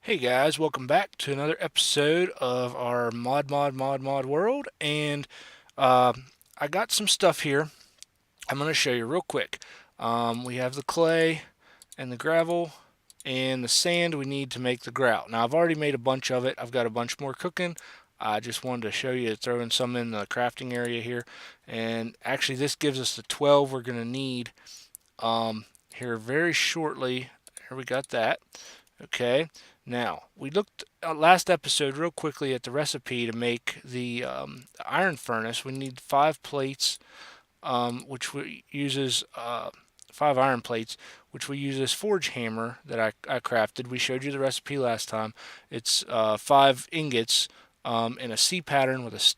Hey guys, welcome back to another episode of our mod world, and uh, I got some stuff here. I'm going to show you real quick. We have the clay and the gravel and the sand we need to make the grout. Now I've already made a bunch of it. I've got a bunch more cooking. I just wanted to show you throwing some in the crafting area here, and actually this gives us the 12 we're going to need here very shortly. Here we got that. Okay, now we looked last episode real quickly at the recipe to make the iron furnace. We need 5 plates, which uses 5 iron plates, which we use this forge hammer that I crafted. We showed you the recipe last time. It's 5 ingots in a C pattern with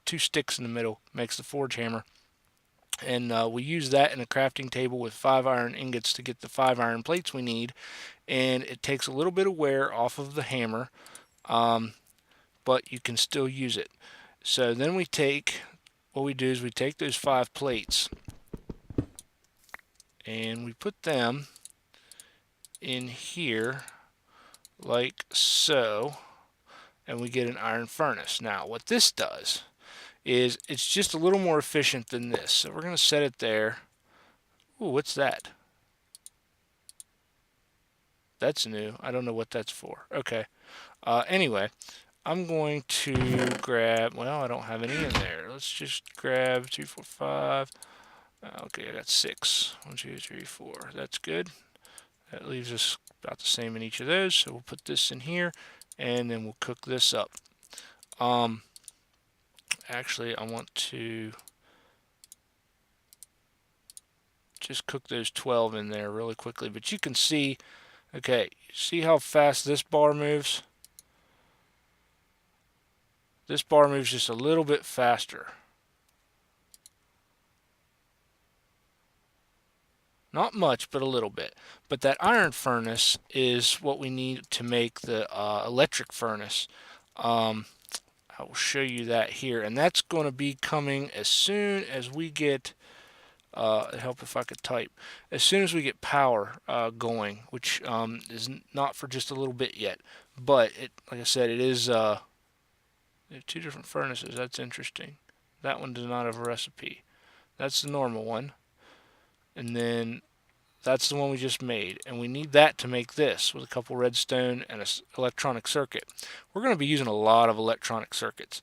2 sticks in the middle, makes the forge hammer. And we use that in a crafting table with 5 iron ingots to get the 5 iron plates we need, and it takes a little bit of wear off of the hammer, um, but you can still use it. So then what we do is we take those 5 plates and we put them in here like so, and we get an iron furnace. Now what this does is it's just a little more efficient than this. So we're going to set it there. Ooh, what's that? That's new. I don't know what that's for. Okay. Anyway, I'm going to grab, well, I don't have any in there. Let's just grab 2, 4, 5. Okay, I got 6. 1, 2, 3, 4. That's good. That leaves us about the same in each of those. So we'll put this in here, and then we'll cook this up. Um, Actually, I want to just cook those 12 in there really quickly. But you can see, okay, see how fast this bar moves? This bar moves just a little bit faster. Not much, but a little bit. But that iron furnace is what we need to make the electric furnace. Um, I will show you that here. And that's going to be coming as soon as we get, help if I could type, as soon as we get power going, which is not for just a little bit yet. But, like I said, it is, they have 2 different furnaces. That's interesting. That one does not have a recipe. That's the normal one. And then that's the one we just made, and we need that to make this with a couple redstone and an electronic circuit. We're going to be using a lot of electronic circuits,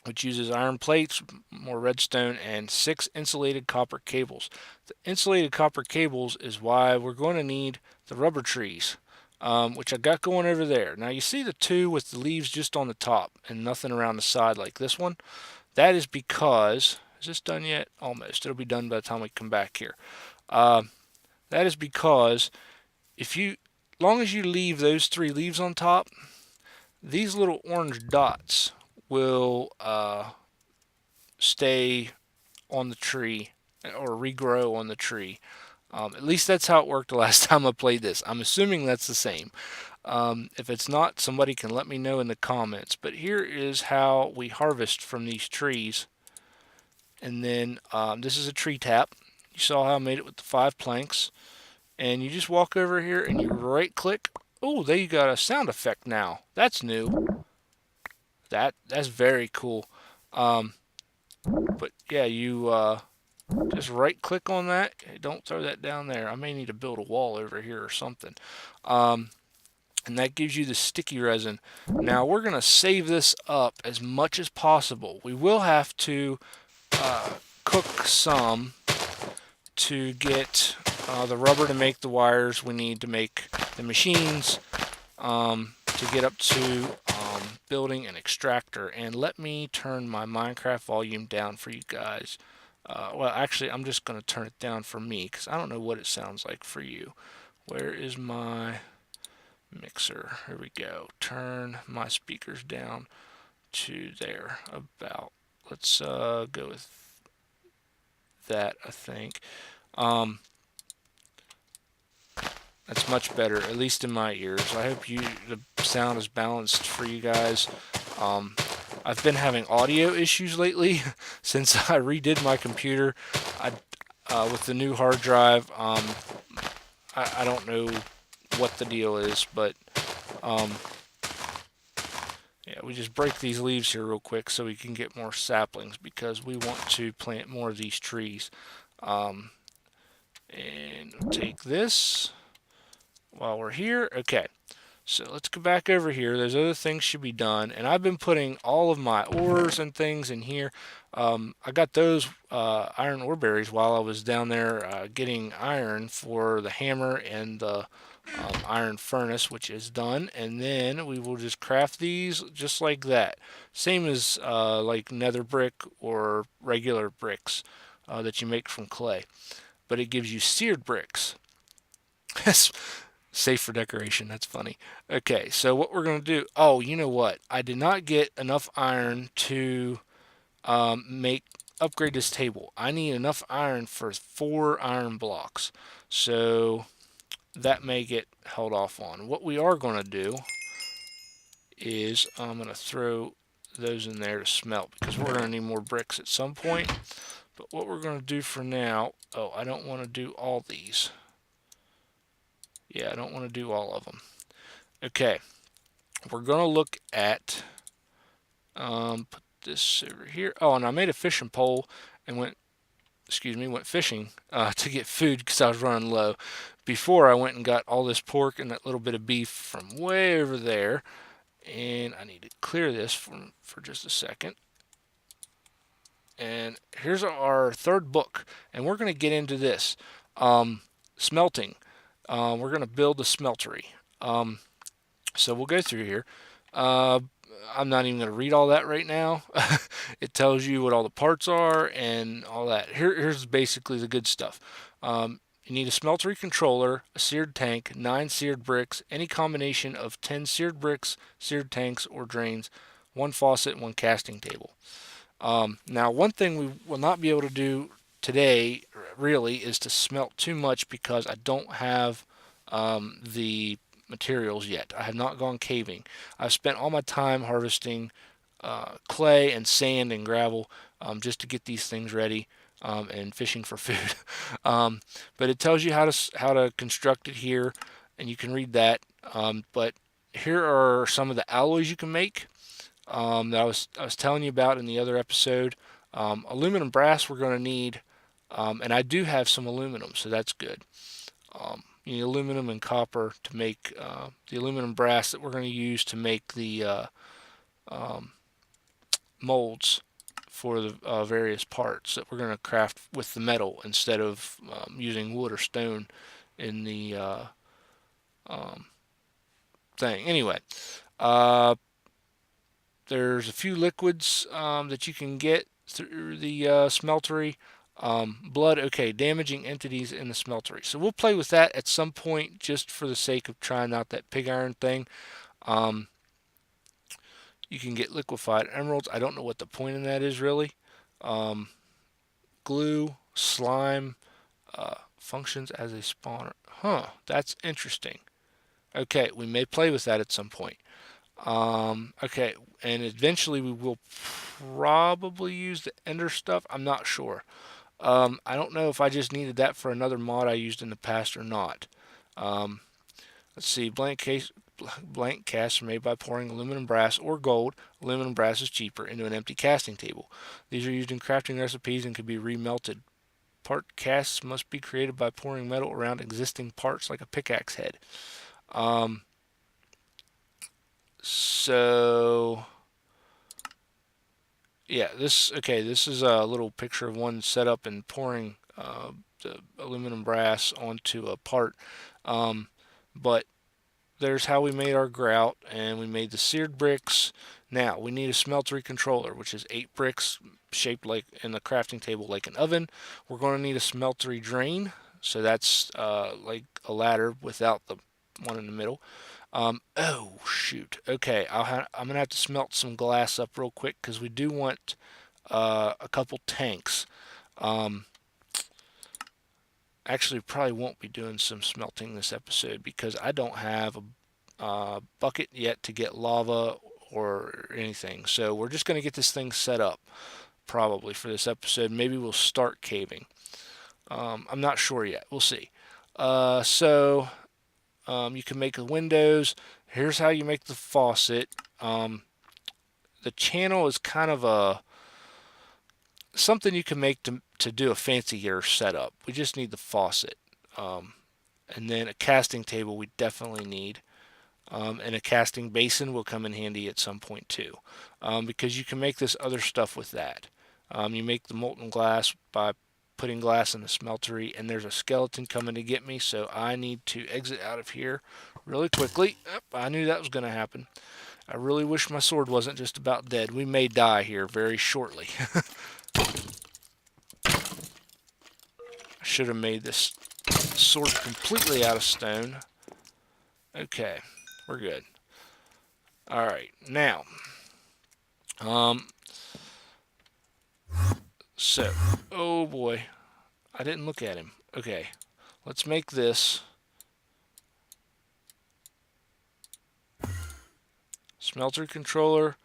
which uses iron plates, more redstone, and 6 insulated copper cables. The insulated copper cables is why we're going to need the rubber trees, which I got going over there. Now you see the 2 with the leaves just on the top and nothing around the side like this one? That is because, is this done yet? Almost. It'll be done by the time we come back here. Uh, that is because if you, long as you leave those 3 leaves on top, these little orange dots will stay on the tree or regrow on the tree. At least that's how it worked the last time I played this. I'm assuming that's the same. If it's not, somebody can let me know in the comments. But here is how we harvest from these trees. And then this is a tree tap. You saw how I made it with the 5 planks. And you just walk over here and you right click. Oh, there you got a sound effect now. That's new. That's very cool. Um, but yeah, you just right click on that. Don't throw that down there. I may need to build a wall over here or something. And that gives you the sticky resin. Now we're gonna save this up as much as possible. We will have to cook some to get the rubber to make the wires we need to make the machines, to get up to building an extractor. And let me turn my Minecraft volume down for you guys. Well, actually, I'm just going to turn it down for me because I don't know what it sounds like for you. Where is my mixer? Here we go. Turn my speakers down to there about. Let's go with that, I think. That's much better, at least in my ears. I hope the sound is balanced for you guys. I've been having audio issues lately since I redid my computer. With the new hard drive. I don't know what the deal is, but Yeah, we just break these leaves here real quick so we can get more saplings because we want to plant more of these trees. Um, and we'll take this while we're here. Okay, so let's go back over here. Those other things should be done. And I've been putting all of my ores and things in here. I got those iron ore berries while I was down there getting iron for the hammer and the iron furnace, which is done. And then we will just craft these just like that. Same as like nether brick or regular bricks that you make from clay. But it gives you seared bricks. Safe for decoration. That's funny. Okay, so what we're going to do. Oh, you know what? I did not get enough iron to make upgrade this table. I need enough iron for 4 iron blocks. So that may get held off on. What we are going to do is I'm going to throw those in there to smelt because we're going to need more bricks at some point. But what we're going to do for now, oh, I don't want to do all these. Yeah, I don't want to do all of them. Okay, we're going to look at, put this over here. Oh, and I made a fishing pole and went fishing to get food because I was running low. Before I went and got all this pork and that little bit of beef from way over there. And I need to clear this for just a second. And here's our third book. And we're going to get into this. Smelting. We're going to build a smeltery. So we'll go through here. I'm not even going to read all that right now. It tells you what all the parts are and all that. Here's basically the good stuff. You need a smeltery controller, a seared tank, 9 seared bricks, any combination of 10 seared bricks, seared tanks, or drains, 1 faucet, and 1 casting table. Now, one thing we will not be able to do today, really, is to smelt too much because I don't have the materials yet. I have not gone caving. I've spent all my time harvesting clay and sand and gravel just to get these things ready and fishing for food. But it tells you how to construct it here, and you can read that. But here are some of the alloys you can make that I was telling you about in the other episode. Aluminum brass we're going to need, and I do have some aluminum, so that's good. You need aluminum and copper to make the aluminum brass that we're going to use to make the molds for the various parts that we're going to craft with the metal instead of using wood or stone in the thing. Anyway, there's a few liquids that you can get through the smeltery. Blood, okay, damaging entities in the smeltery. So we'll play with that at some point just for the sake of trying out that pig iron thing. You can get liquefied emeralds. I don't know what the point in that is really. Glue, slime, functions as a spawner. Huh, that's interesting. Okay, we may play with that at some point. Okay, and eventually we will probably use the ender stuff. I'm not sure. I don't know if I just needed that for another mod I used in the past or not. Let's see, blank casts are made by pouring aluminum brass or gold. Aluminum brass is cheaper into an empty casting table. These are used in crafting recipes and can be remelted. Part casts must be created by pouring metal around existing parts like a pickaxe head. So yeah, this is a little picture of one set up and pouring the aluminum brass onto a part. But there's how we made our grout, and we made the seared bricks. Now we need a smeltery controller, which is 8 bricks shaped like in the crafting table like an oven. We're going to need a smeltery drain, so that's like a ladder without the one in the middle. Oh shoot. Okay, I'm gonna have to smelt some glass up real quick because we do want a couple tanks. Um, Actually, probably won't be doing some smelting this episode because I don't have a bucket yet to get lava or anything. So we're just gonna get this thing set up probably for this episode. Maybe we'll start caving. I'm not sure yet. We'll see. So You can make the windows. Here's how you make the faucet. The channel is kind of a something you can make to do a fancier setup. We just need the faucet. And then a casting table we definitely need. And a casting basin will come in handy at some point too, because you can make this other stuff with that. You make the molten glass by putting glass in the smeltery, and there's a skeleton coming to get me, so I need to exit out of here really quickly. I knew that was going to happen. I really wish my sword wasn't just about dead. We may die here very shortly. I should have made this sword completely out of stone. Okay, we're good. Alright, now. So, oh boy. I didn't look at him. Okay, let's make this smelter controller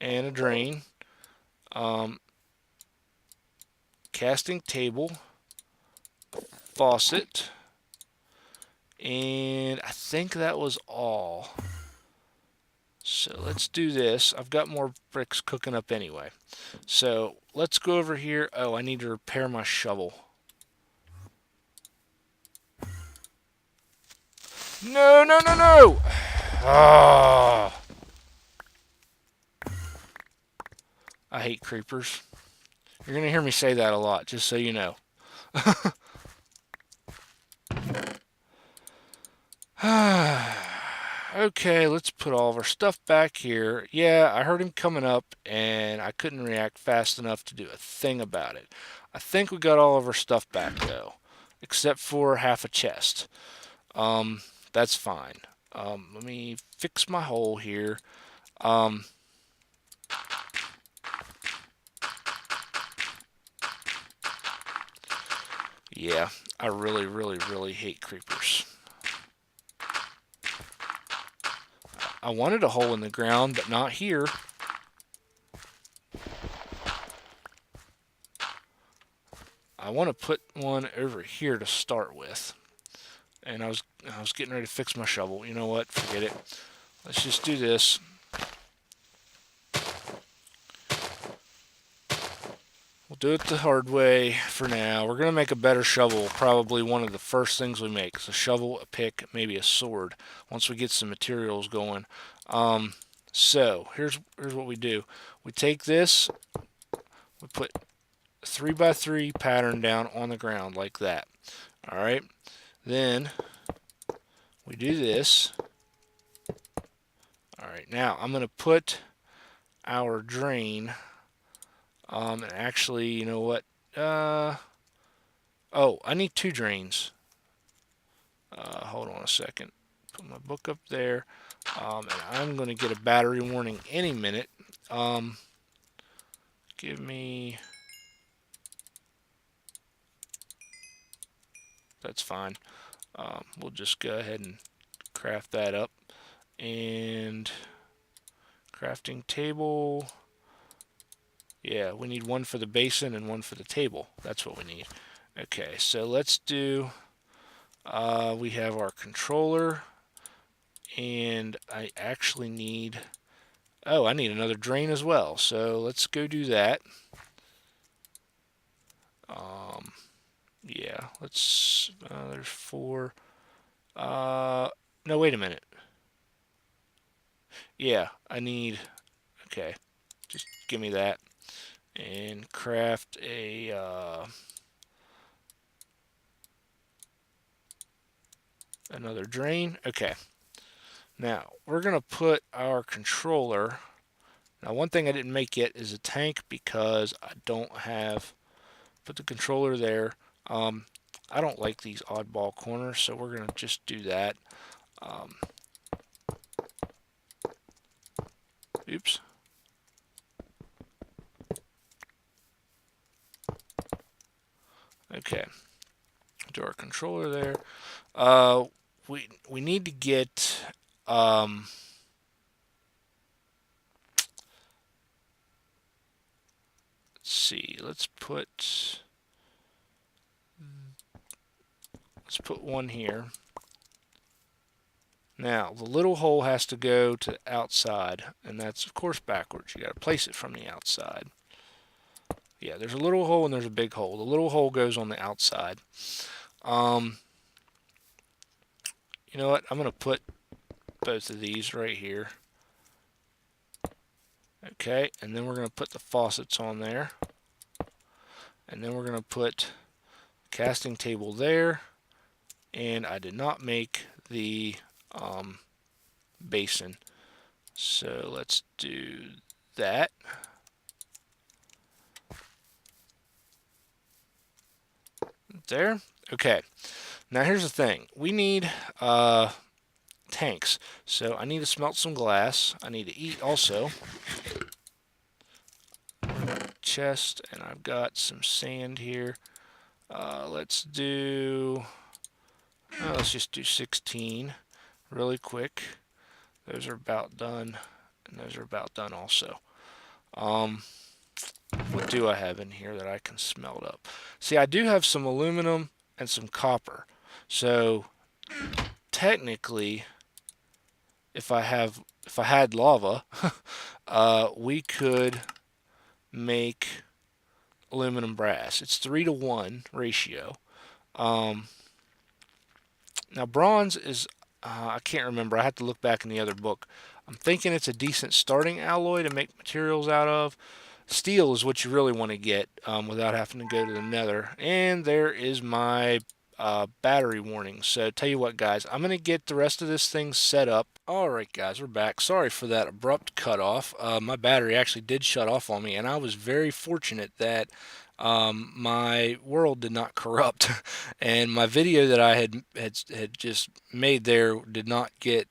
and a drain. Casting table, faucet, and I think that was all. So let's do this. I've got more bricks cooking up anyway. So let's go over here. Oh, I need to repair my shovel. No, no, no, no! Oh. I hate creepers. You're going to hear me say that a lot, just so you know. Okay, let's put all of our stuff back here. Yeah, I heard him coming up, and I couldn't react fast enough to do a thing about it. I think we got all of our stuff back, though, except for half a chest. That's fine. Let me fix my hole here. Yeah, I really, really, really hate creepers. I wanted a hole in the ground, but not here. I want to put one over here to start with. And I was getting ready to fix my shovel. You know what? Forget it. Let's just do this. We'll do it the hard way for now. We're going to make a better shovel. Probably one of the first things we make. So a shovel, a pick, maybe a sword. Once we get some materials going. So here's what we do. We take this. We put a 3x3 pattern down on the ground like that. Alright. Then we do this. Alright, now I'm going to put our drain. And actually, you know what? Oh, I need 2 drains. Hold on a second. Put my book up there. And I'm going to get a battery warning any minute. Give me... That's fine. We'll just go ahead and craft that up. And crafting table. Yeah, we need one for the basin and one for the table. That's what we need. Okay, so let's do... we have our controller. And I actually need... Oh, I need another drain as well. So let's go do that. Yeah, let's... there's 4... no, wait a minute. Yeah, I need... Okay, just give me that. And craft a... another drain. Okay. Now, we're going to put our controller... Now, one thing I didn't make yet is a tank because I don't have... Put the controller there. I don't like these oddball corners, so we're going to just do that. Oops. Okay. Do our controller there. We need to get... let's see. Let's put one here. Now, the little hole has to go to the outside, and that's, of course, backwards. You got to place it from the outside. Yeah, there's a little hole and there's a big hole. The little hole goes on the outside. Um, you know what? I'm going to put both of these right here. Okay, and then we're going to put the faucets on there. And then we're going to put the casting table there. And I did not make the basin. So let's do that. There. Okay. Now here's the thing. We need tanks. So I need to smelt some glass. I need to eat also. Chest, and I've got some sand here. Let's just do 16 really quick. Those are about done, and those are about done also. What do I have in here that I can smelt up? See, I do have some aluminum and some copper. So technically, if I had lava, we could make aluminum brass. It's 3-to-1 ratio. Now bronze is I can't remember. I have to look back in the other book. I'm thinking it's a decent starting alloy to make materials out of. Steel is what you really want to get without having to go to the nether. And there is my battery warning. So tell you what, guys, I'm going to get the rest of this thing set up. Alright guys, we're back. Sorry for that abrupt cutoff. My battery actually did shut off on me, and I was very fortunate that my world did not corrupt, and my video that I had just made there did not get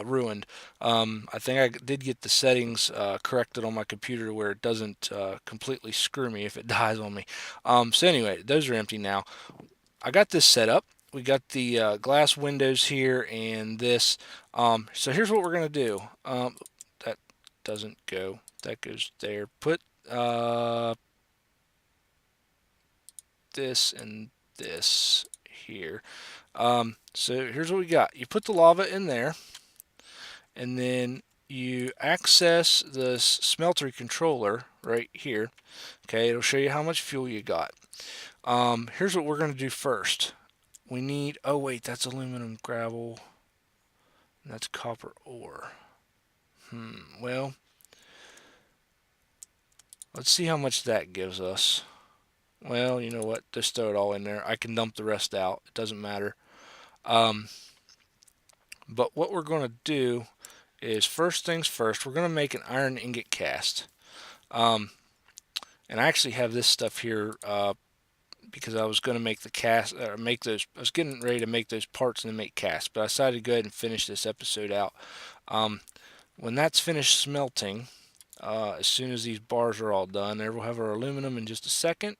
ruined. I think I did get the settings corrected on my computer where it doesn't completely screw me if it dies on me. So anyway, those are empty now. I got this set up. We got the glass windows here and this. So here's what we're going to do. That doesn't go. That goes there. Put this and this here. So here's what we got. You put the lava in there, and then you access the Smeltery controller right here. Okay, it'll show you how much fuel you got. Here's what we're going to do first. We need, oh wait, that's aluminum gravel. That's copper ore. Well, let's see how much that gives us. Well, you know what? Just throw it all in there. I can dump the rest out. It doesn't matter. But what we're going to do is, first things first, we're going to make an iron ingot cast. And I actually have this stuff here because I was going to make the cast, or make those. I was getting ready to make those parts and then make casts, but I decided to go ahead and finish this episode out. When that's finished smelting, as soon as these bars are all done, there we'll have our aluminum in just a second.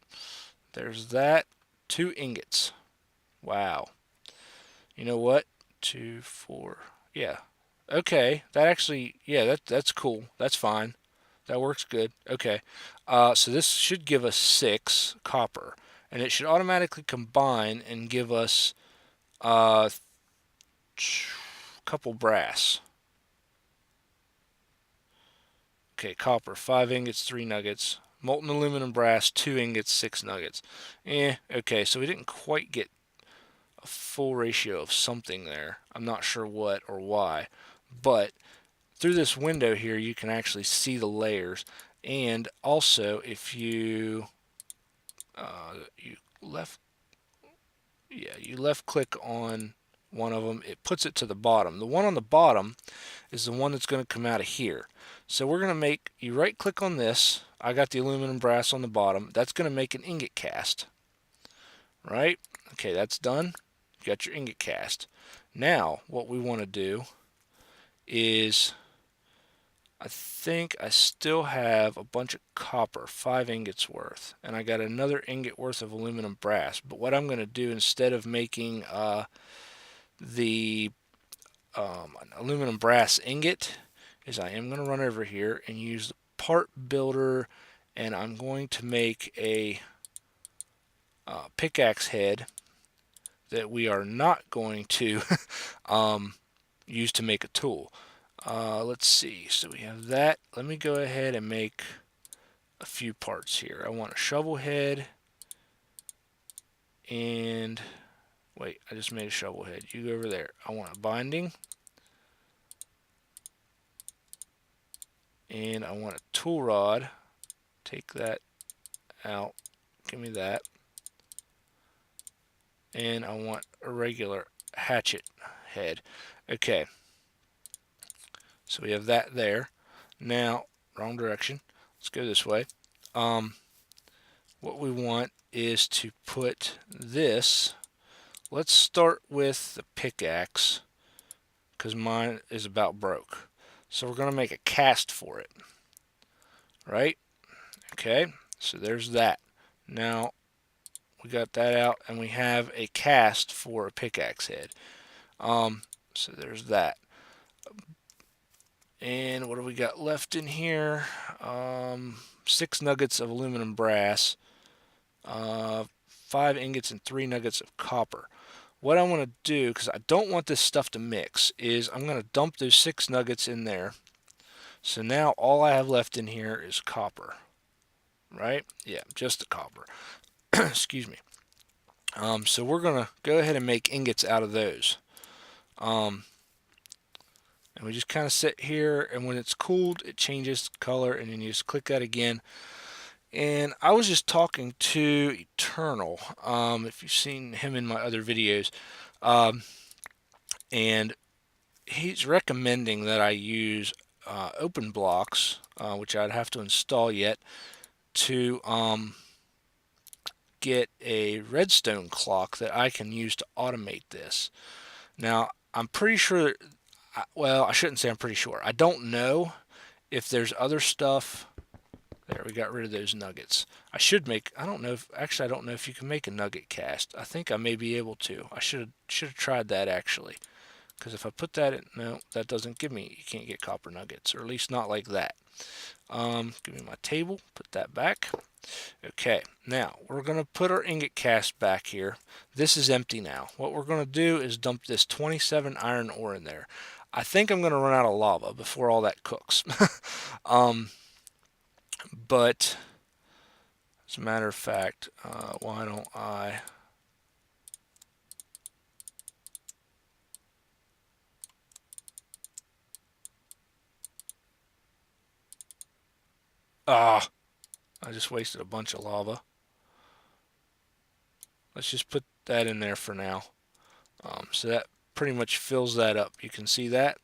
There's that. 2 ingots. Wow. You know what? 2, 4. Yeah. Okay. That actually, yeah, that's cool. That's fine. That works good. Okay. So this should give us 6 copper, and it should automatically combine and give us a couple brass. Okay, copper, 5 ingots, 3 nuggets. Molten aluminum brass, 2 ingots, 6 nuggets. Okay, so we didn't quite get a full ratio of something there. I'm not sure what or why, but through this window here you can actually see the layers. And also, if you you left click on one of them, it puts it to the bottom. The one on the bottom is the one that's going to come out of here. So we're going to make, you right click on this. I got the aluminum brass on the bottom. That's going to make an ingot cast. Right? Okay, that's done. You got your ingot cast. Now, what we want to do is, I think I still have a bunch of copper, 5 ingots worth, and I got another ingot worth of aluminum brass. But what I'm going to do, instead of making the aluminum brass ingot, is I am going to run over here and use the part builder, and I'm going to make a pickaxe head that we are not going to use to make a tool. Let's see. So we have that. Let me go ahead and make a few parts here. I want a shovel head, and wait, I just made a shovel head. You go over there. I want a binding, and I want a tool rod. Take that out. Give me that. And I want a regular hatchet head. Okay. So we have that there. Now, wrong direction. Let's go this way. What we want is to put this. Let's start with the pickaxe, because mine is about broke. So we're going to make a cast for it. Right? Okay. So there's that. Now, we got that out, and we have a cast for a pickaxe head. So there's that. And what do we got left in here? 6 nuggets of aluminum brass, 5 ingots, and 3 nuggets of copper. What I want to do, because I don't want this stuff to mix, is I'm going to dump those 6 nuggets in there. So now all I have left in here is copper. Right? Yeah, just the copper. Excuse me. So we're going to go ahead and make ingots out of those. And we just kind of sit here, and when it's cooled, it changes color, and then you just click that again. And I was just talking to Eternal, if you've seen him in my other videos, and he's recommending that I use open blocks, which I'd have to install yet, to get a redstone clock that I can use to automate this. Now, I'm pretty sure, well, I shouldn't say I'm pretty sure. I don't know if there's other stuff. There, we got rid of those nuggets. I should make, I don't know if, actually I don't know if you can make a nugget cast. I think I may be able to. I should have tried that actually. Because if I put that in, no, that doesn't give me, you can't get copper nuggets, or at least not like that. Give me my table, put that back. Okay, now we're going to put our ingot cast back here. This is empty now. What we're going to do is dump this 27 iron ore in there. I think I'm going to run out of lava before all that cooks. But as a matter of fact, why don't I... I just wasted a bunch of lava. Let's just put that in there for now. So that pretty much fills that up. You can see that.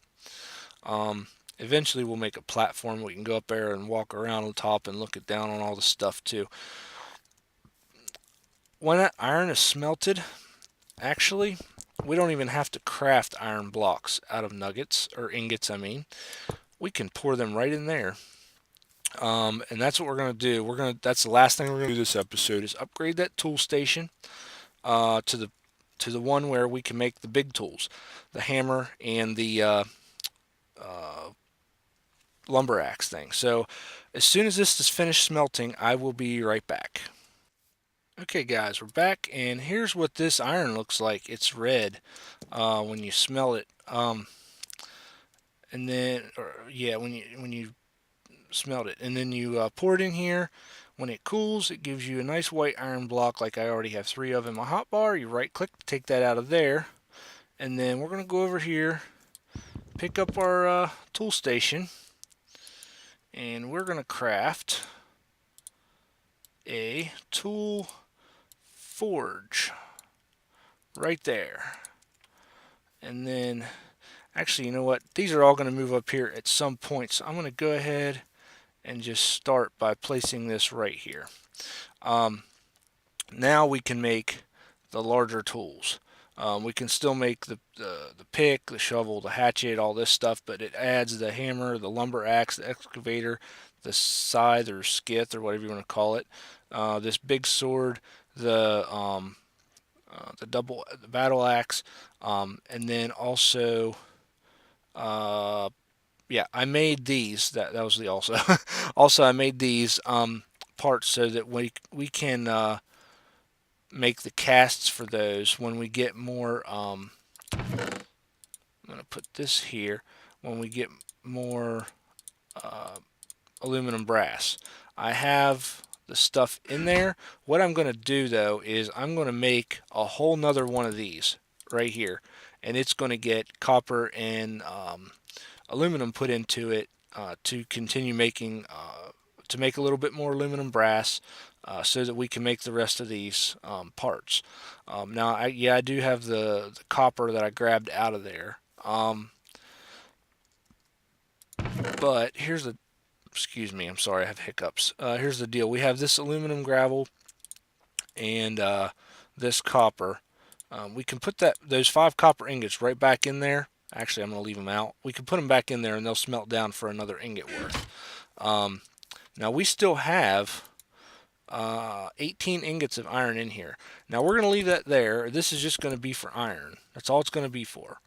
Eventually we'll make a platform. We can go up there and walk around on top and look it down on all the stuff too. When that iron is smelted, actually, we don't even have to craft iron blocks out of nuggets, or ingots, I mean. We can pour them right in there. And that's what we're going to do. That's the last thing we're going to do this episode, is upgrade that tool station to the one where we can make the big tools, the hammer and the lumber axe thing. So as soon as this is finished smelting, I will be right back. Okay guys, we're back, and here's what this iron looks like. It's red when you smell it. And then, when you smelled it, and then you pour it in here. When it cools, it gives you a nice white iron block, like I already have 3 of in my hotbar. You right click to take that out of there, and then we're going to go over here, pick up our tool station, and we're going to craft a tool forge right there. And then, actually, you know what? These are all going to move up here at some point, so I'm going to go ahead and just start by placing this right here. Now we can make the larger tools. We can still make the pick, the shovel, the hatchet, all this stuff, but it adds the hammer, the lumber axe, the excavator, the scythe or skith or whatever you want to call it, this big sword, the battle axe, and then also I made these. That was the also. Also, I made these parts so that we can make the casts for those when we get more I'm going to put this here when we get more aluminum brass. I have the stuff in there. What I'm going to do though is I'm going to make a whole nother one of these right here, and it's going to get copper and aluminum put into it to continue making to make a little bit more aluminum brass so that we can make the rest of these parts. Now, I do have the copper that I grabbed out of there. But here's the, excuse me, I'm sorry, I have hiccups. Here's the deal. We have this aluminum gravel and this copper. We can put those 5 copper ingots right back in there. Actually, I'm going to leave them out. We can put them back in there and they'll smelt down for another ingot worth. Now we still have 18 ingots of iron in here. Now we're going to leave that there. This is just going to be for iron. That's all it's going to be for.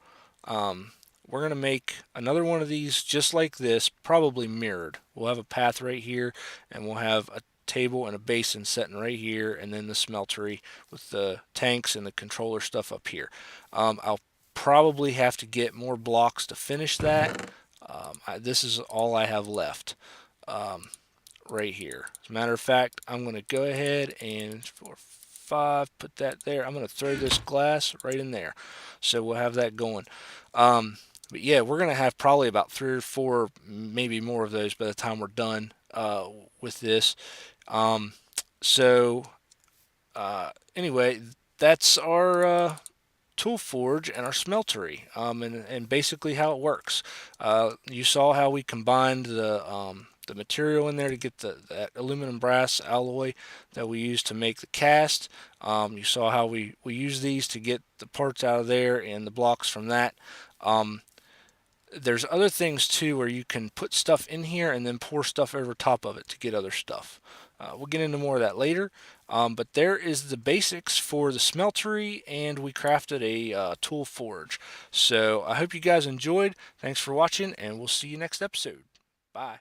We're going to make another one of these just like this, probably mirrored. We'll have a path right here, and we'll have a table and a basin sitting right here, and then the smeltery with the tanks and the controller stuff up here. I'll probably have to get more blocks to finish that. This is all I have left right here. As a matter of fact, I'm going to go ahead and 4, 5, put that there. I'm going to throw this glass right in there. So we'll have that going. But yeah, we're going to have probably about 3 or 4, maybe more of those by the time we're done with this. Anyway, that's our tool forge and our smeltery, and basically how it works. You saw how we combined the material in there to get that aluminum brass alloy that we use to make the cast. You saw how we use these to get the parts out of there and the blocks from that. There's other things too where you can put stuff in here and then pour stuff over top of it to get other stuff. We'll get into more of that later, but there is the basics for the smeltery, and we crafted a tool forge. So I hope you guys enjoyed. Thanks for watching, and we'll see you next episode. Bye.